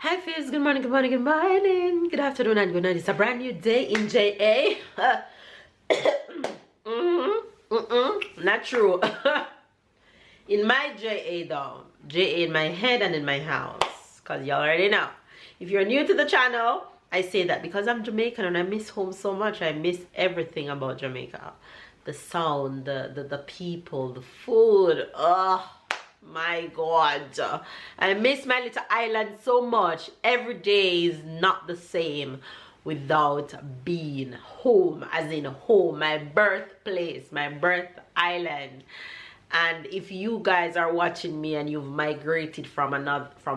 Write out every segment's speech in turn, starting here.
Hi Fizz, good morning, good morning, good morning, good afternoon and good night. It's a brand new day in JA. Not true. In my JA though. JA in my head and in my house. Because you already know. If you're new to the channel, I say that because I'm Jamaican and I miss home so much. I miss everything about Jamaica. The sound, the people, the food. Oh my god, I miss my little island so much. Every day is not the same without being home, as in home, my birthplace, my birth island. And if you guys are watching me and you've migrated from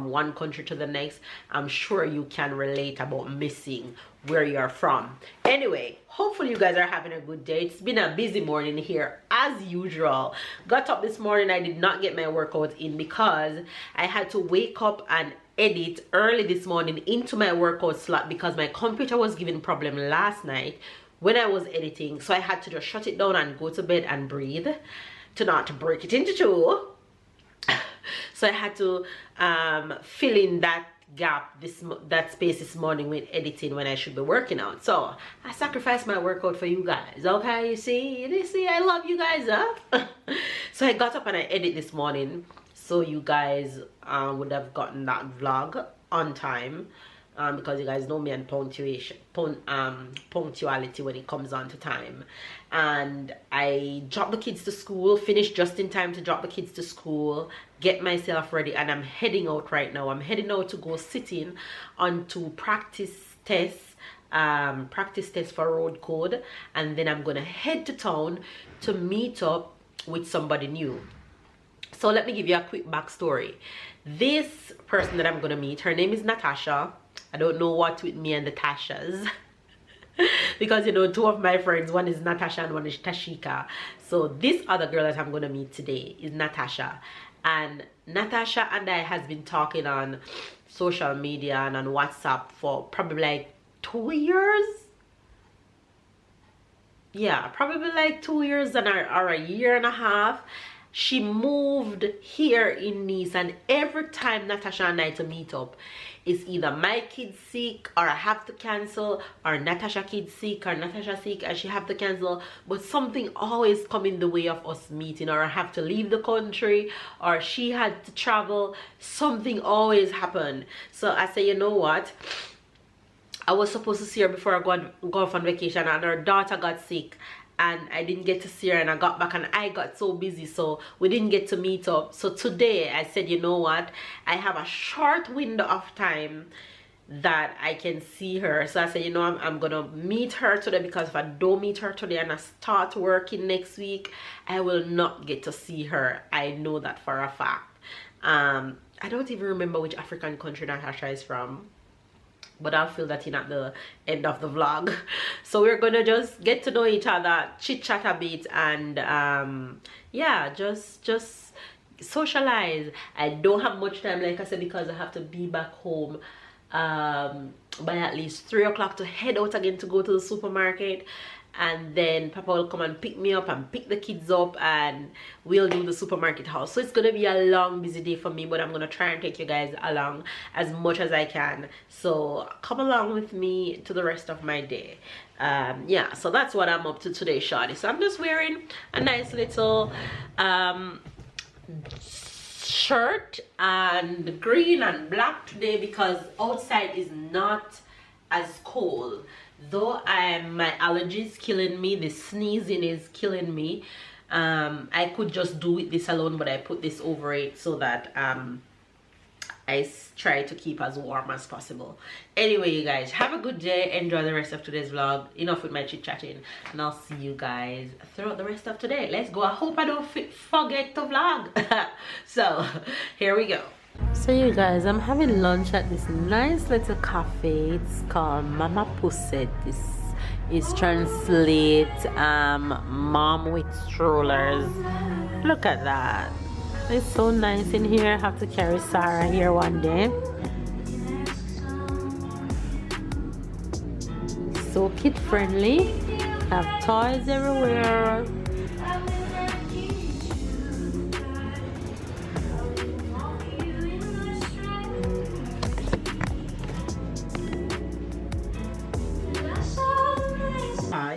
one country to the next, I'm sure you can relate about missing where you're from. Anyway, hopefully you guys are having a good day. It's been a busy morning here as usual. Got up this morning, I did not get my workout in because I had to wake up and edit early this morning into my workout slot because my computer was giving problem last night when I was editing. So I had to just shut it down and go to bed and breathe, to not break it into two. So I had to fill in that gap, that space this morning with editing when I should be working out. So I sacrificed my workout for you guys. Okay, you see I love you guys, huh? So I got up and I edit this morning, so you guys would have gotten that vlog on time. Because you guys know me and punctuality when it comes on to time. And I dropped the kids to school, finished just in time to drop the kids to school, get myself ready, and I'm heading out right now. I'm heading out to go sit in onto practice tests for road code, and then I'm gonna head to town to meet up with somebody new. So let me give you a quick backstory. This person that I'm gonna meet, her name is Natasha. I don't know what with me and the Tashas. Because you know, two of my friends, one is Natasha and one is Tashika. So this other girl that I'm going to meet today is Natasha. And Natasha and I has been talking on social media and on WhatsApp for probably like 2 years. Yeah, probably like 2 years and or a year and a half. She moved here in Nice, and every time Natasha and I to meet up, it's either my kid's sick or I have to cancel, or Natasha kid's sick or Natasha sick and she have to cancel. But something always come in the way of us meeting, or I have to leave the country, or she had to travel. Something always happened. So I say, you know what? I was supposed to see her before I go off on vacation, and her daughter got sick. And I didn't get to see her, and I got back and I got so busy, so we didn't get to meet up. So today I said, you know what, I have a short window of time that I can see her. So I said, you know, I'm gonna meet her today, because if I don't meet her today and I start working next week, I will not get to see her. I know that for a fact. I don't even remember which African country Natasha is from, but I'll fill that in at the end of the vlog. So we're gonna just get to know each other, chit chat a bit, and yeah, just socialize. I don't have much time, like I said, because I have to be back home by at least 3 o'clock to head out again to go to the supermarket. And then Papa will come and pick me up and pick the kids up, and we'll do the supermarket haul. So it's gonna be a long, busy day for me, but I'm gonna try and take you guys along as much as I can. So come along with me to the rest of my day. Yeah, so that's what I'm up to today, shawty. So I'm just wearing a nice little shirt and green and black today because outside is not as cold. Though my allergies killing me, the sneezing is killing me. I could just do with this alone, but I put this over it so that I try to keep as warm as possible. Anyway, you guys, have a good day. Enjoy the rest of today's vlog. Enough with my chit chatting, and I'll see you guys throughout the rest of today. Let's go. I hope I don't forget to vlog. So here we go. So you guys, I'm having lunch at this nice little cafe. It's called Mama Pusset. This is translate mom with strollers. Look at that. It's so nice in here. I have to carry Sarah here one day. So kid friendly. Have toys everywhere.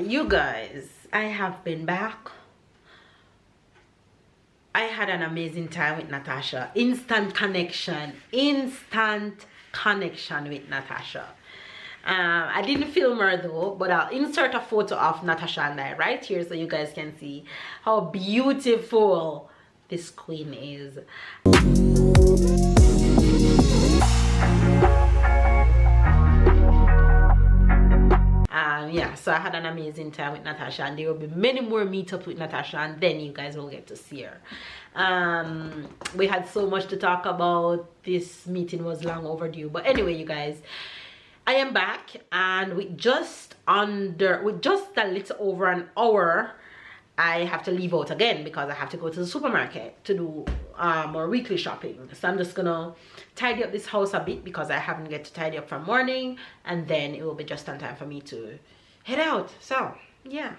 You guys, I have been back. I had an amazing time with Natasha. Instant connection with Natasha. I didn't film her though, but I'll insert a photo of Natasha and I right here so you guys can see how beautiful this queen is. Yeah, so I had an amazing time with Natasha, and there will be many more meetups with Natasha, and then you guys will get to see her. We had so much to talk about. This meeting was long overdue, but anyway, you guys, I am back, and with just a little over an hour, I have to leave out again because I have to go to the supermarket to do more weekly shopping. So I'm just gonna tidy up this house a bit because I haven't get to tidy up from morning, and then it will be just on time for me to head out. So yeah.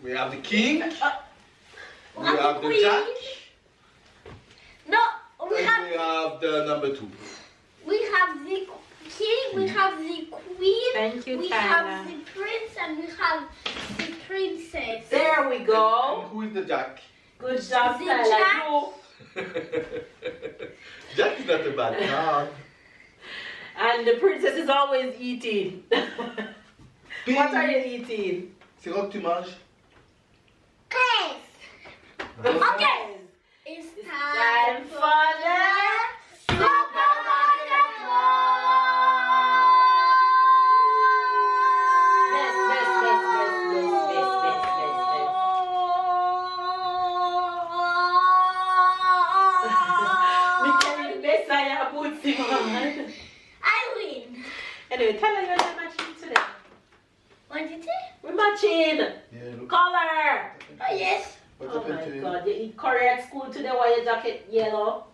We have the king. We have the jack. No, we have the number 2. We have the king, we have the queen. Thank you, we Tyler. have the prince, and we have the princess. There we go. And who is the jack? Good job, The Tyler. Jack. Jack is not a bad card. And the princess is always eating. What are you eating? C'est quoi que tu manges? Okay. It's time for the supermarket I win. Anyway, tell her you're not matching today. What did you say? We're matching. Yeah, look. Oh Color. yes. What Oh happened my to you? God, you eat curry at school today while your jacket yellow.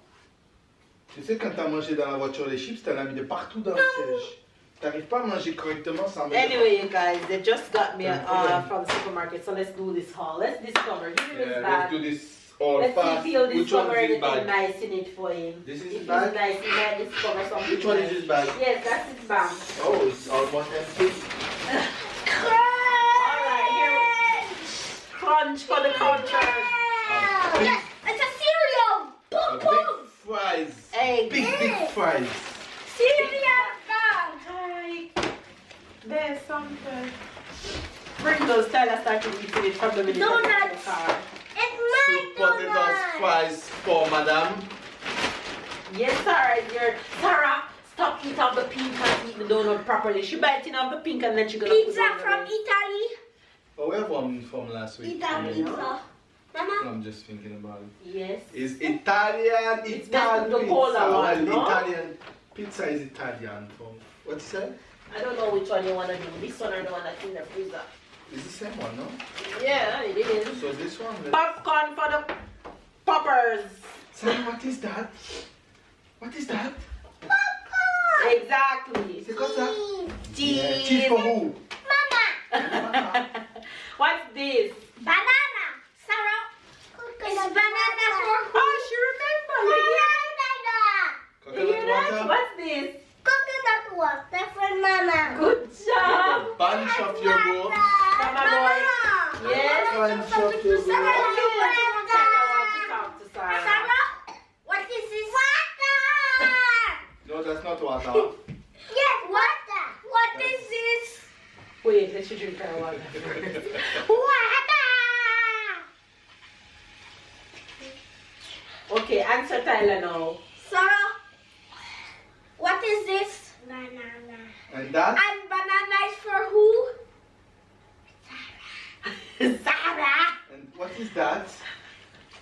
Tu sais, quand t'as mangé dans la voiture les chips, t'en as mis de partout dans le siège. T'arrives pas à manger correctement sans mettre. Anyway, you guys, they just got me from the supermarket, so let's do this haul. Let's discover. Give me this Yeah, bag. let's do this all Let's fast. see if he'll Which one discover is this anything bag? nice in it for him. This is if his it's bag? nice, he might discover something. Which one is nice. his bag? Yes, that's his bag. Oh, it's almost empty. Alright, here. Crunch for the crunchers. Yes, it's a cereal. Boom, Big boom. fries. Eggs. Big fries. Cereal bag. Hi. There's something. Pringles, Tyler started eating it from the minute I got in the Donuts. car. It's my Sweet potatoes donut. fries for madame. Yes, Sarah, Sarah, stop eating off the pink and eat the donut properly. She biting off the pink and then she gonna put Pizza it on from the Italy. Oh, where from last week? Italy pizza. Mama. I'm just thinking about it. Yes. Is Italian It's Italian the pizza? cola one, Well, no? Italian pizza is Italian. From what you say? I don't know which one you wanna do. This one or the one that's in the freezer. It's the same one, no? Yeah, it is. So this one. Popcorn for the poppers. Sorry, what is that? What is that? Exactly. C'est quoi ça? Cheese. Cheese for who? Mama. What's this? Banana. Sarah. It's banana for Oh, she remember. You hear that? Coconut water. What's this? coconut water for Mama. Good job. Bunch of yogurt. Mama boy. Yes. Bunch of yogurt. Sarah, I want to talk to Sarah. Sarah, what is this? Water. No, that's not water. Yes, water. What is this? Wait, let you drink her water. Okay, answer Tyler now. Sarah, what is this? Banana. And that? And banana is for who? Sarah! And what is that?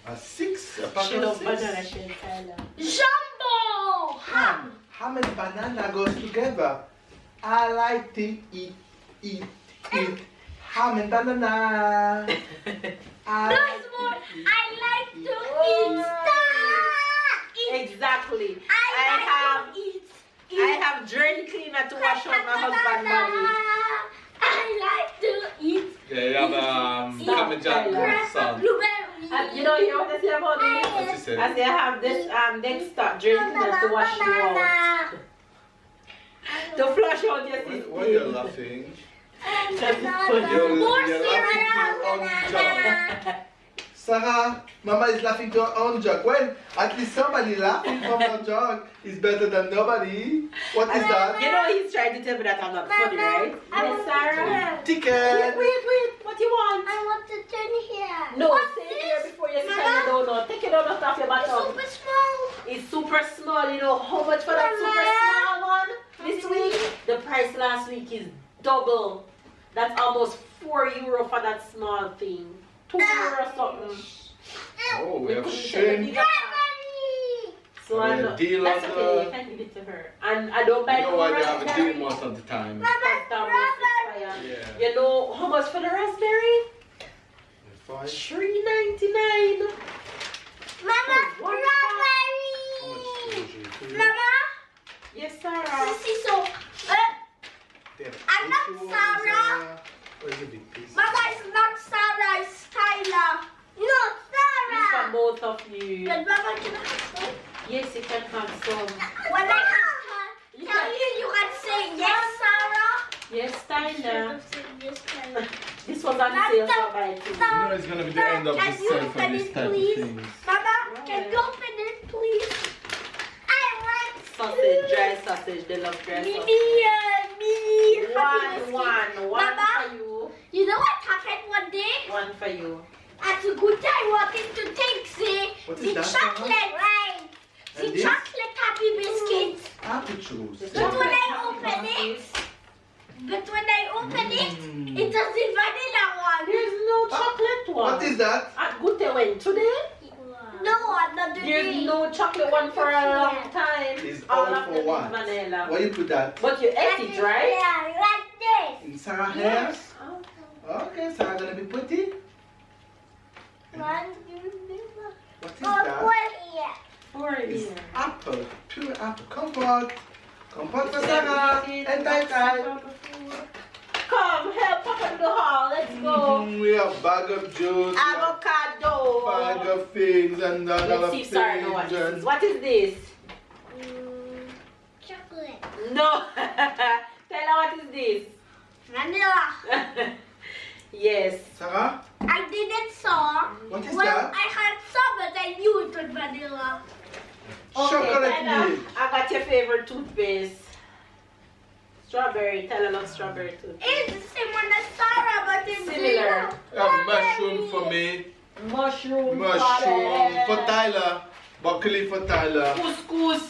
A 6? A pack She of loves 6? banana, she and Tyler. Jumbo! Ham. Ham and banana goes together. I like to eat. Ham and banana. I No, like it's more. to eat. I like to eat stuff. Exactly. I like to eat. I have drain cleaner to wash out my husband's body. I like to eat. Yeah, you have Parmesan Tyler. sauce. Blueberry. You know, you want to say about me? What you say? I say I have this next drain cleaner to wash you out. To flush out your system. Why are you laughing? More You're laughing to your own cereal. Sarah, Mama is laughing to her own joke. Well, at least somebody laughing from her joke is better than nobody. What is that? You know he's trying to tell me that I'm not funny, right? Yes, Sarah? Ticket. Wait, what you want? I want to turn here. No, What's stay this? here before you sit Mama? on the donut. Take it out off your It's bottom. super small. It's super small, you know how much for that Mama. super small one? This week, the price last week is double. That's almost €4 for that small thing. €2 something. Oh, we You have couldn't tell shame. me that. So We I have know, a deal that's on okay, the- you can give it to her. And I don't buy You know no why they have a raspberry. deal most of the time? That's the most expired. Yeah. You know how much for the raspberry? Five. $3.99. Mama, How much strawberry. usually? Mama, Yes, Sarah. this is so. I'm not Sarah. What is the big piece? Mama, it's not Sarah, it's Tyler. No, It's for Sarah. both of you. But Mama, can I have some? Yes, you can have some. When I tell you, you can say yes, Sarah. Yes, Tyler. Yes, Tyler. This was on sale for buy two. You know it's gonna be the end of Can this you sale for open this it, type of please? things. Mama, can you open it, please? I want Sausage, dry sausage. They love dry me, sausage. me. One Mama, for you. you know what happened one day? One for you. At a good time, wanted to take What is the that, chocolate, right? And The this? chocolate happy biscuit. Apple juice. But when I open it, it does the vanilla one. There's no chocolate one. What is that? At Gute went today. No, another There's day. no chocolate one for a long time. It's All all of for them is what? vanilla. Where you put that? But you ate it, right? Yeah, like this. In Sarah's hair? Yes. Okay, Sarah gonna be pretty. One, What is oh, that? one here. For It's you. apple, pure apple. Compote. Compote for Sarah. And Tai. Come, help Papa do the hall. Let's go. We have bag of juice. we have Avocado. bag of things and a lot Let's of see, things. sorry, no, what is this? and- What is this? Chocolate. No. Tell her what is this? Vanilla. Yes. Sarah? I didn't saw. What is well, that? I had some, but I knew it was vanilla. Chocolate Tyler, milk. I got your favorite toothpaste. Strawberry. Tyler loves strawberry toothpaste. It's the same one as Sarah, but it's Similar. Mushroom for me. Mushroom. Mushroom for salad, Tyler. Broccoli for Tyler. couscous.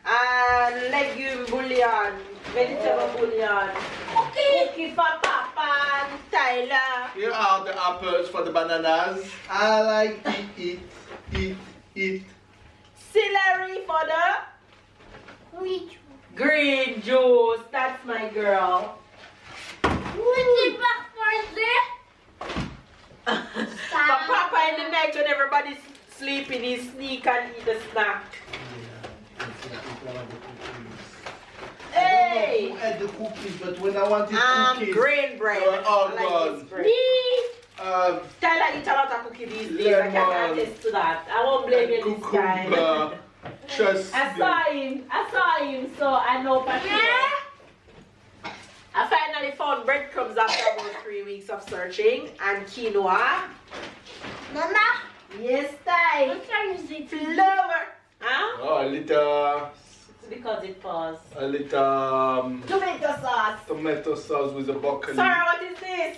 And legume bouillon. Vegetable bouillon. Cookie for Papa and Tyler. Here are the apples for the bananas. I like to eat. Celery for the Which green juice. That's my girl. it back for For Papa in the night when everybody's sleeping, he sneak and eat the snack. Hey! Who had the cookies, but when I wanted cookies, Grain bread. they were all I like gone. this bread. Me. Tyler eat a lot of cookies these days. I can Lemon. attest to that. I won't blame you this time. cucumber. Trust I me. saw him, so I know for sure. Yeah. I finally found breadcrumbs after about 3 weeks of searching and quinoa. Mama, Yes, Ty. what time is it? Flour. Huh? Oh, a little It's because it paused. A little Tomato sauce. tomato sauce with a broccoli. Sarah, what is this?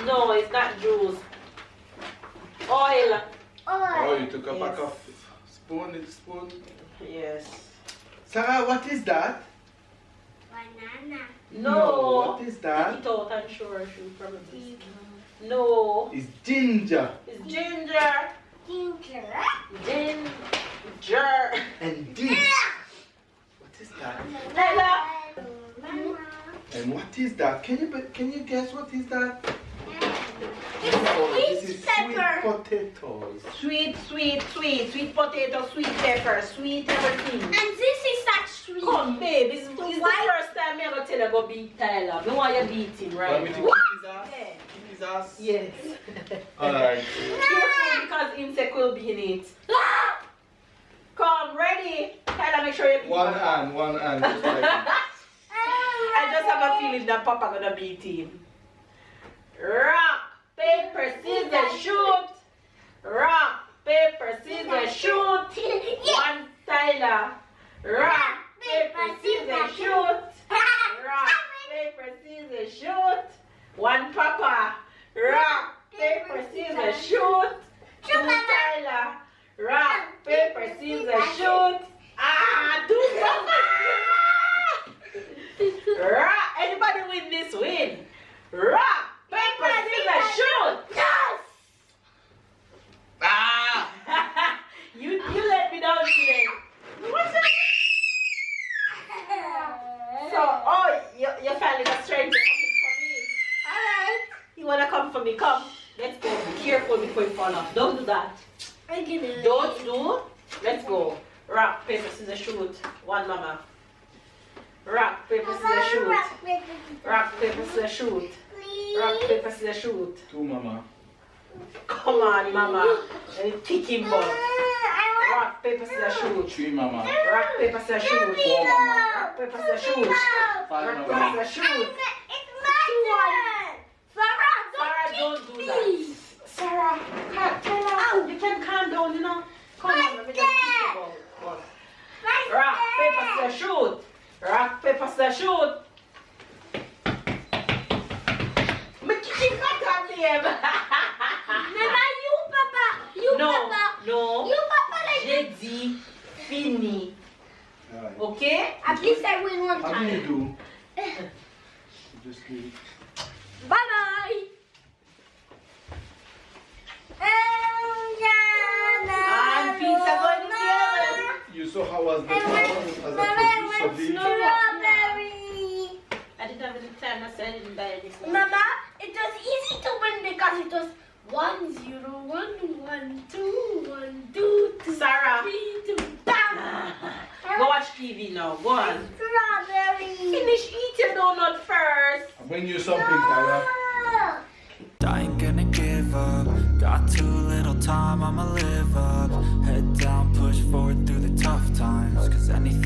No, it's not juice. Oil. Oh, you took a Yes. pack of spoon. It's spoon. Yes. Sarah, what is that? Banana. No. What is Take that? it out and show her. She'll probably. No. It's ginger. It's ginger. Ginger. Ginger. And this. What is that? Ella. Mama. And what is that? Can you guess what is that? It's This sweet is pepper. sweet potatoes. Sweet potato, sweet pepper, sweet everything. And this is not sweet. Come, babe, it's the why- first time I'm gonna tell you go beat Tyler. I want you beat him right Want me to now. kick his ass? Yeah. Kick his ass? Yes. Alright. Careful because insect will be in it. Come, ready? Tyler, make sure you beat One him. hand, just like that. I just have a feeling that Papa gonna beat him. Rock, paper, scissors, shoot. Rock, paper, scissors, shoot. One Tyler. Rock, paper, scissors, shoot. Rock, paper, scissors, shoot. One Papa. Rock, paper, scissors, shoot. Two Tyler. Rock, paper, scissors, shoot. Ah, two Papa. Rock, anybody win this win? Rock, paper, scissors, shoot. Yes. Ah! you let me down today. What's that? So, oh, your family got strength to come for me. Alright. You wanna come for me? Come. Let's go. Be careful before you fall off. Don't do that. Don't do. Let's go. Rock, paper, scissors, shoot. One mama. Rock, paper, scissors, shoot. Rock, paper, scissors, shoot. Rock, paper, scissors, shoot. Two, mama. Come on, mama. And you kick him butt. Rock, paper, scissors, shoot. Three, mama. Rock, paper, scissors, shoot. Four, mama. Rock, paper, scissors, shoot. Five, Rock, mama. paper, scissors, shoot. Sarah, don't do that. Sarah, you can calm down, you know. Come on, let me just kick you ball. Rock, paper, scissors, shoot. Rock, paper, scissors, shoot. Me kicking back on them. No. J'ai dit fini. Alright. Okay? At least I win one How do you time. do? Just do it. Bye bye. And pizza going together. You saw how was the flower as a producer. Strawberry. I didn't have any time. I said I didn't buy this one. Mama, it was easy to win because it was 1 0 1 1 2 1 2 2 Sarah. 3 2 bam. Go watch TV now. Go on. Strawberry. Finish eating donut first. I'll bring you something, Tyler. I ain't gonna give up. Got too little time, I'ma live up. Head down, push forward through the tough times. Cause anything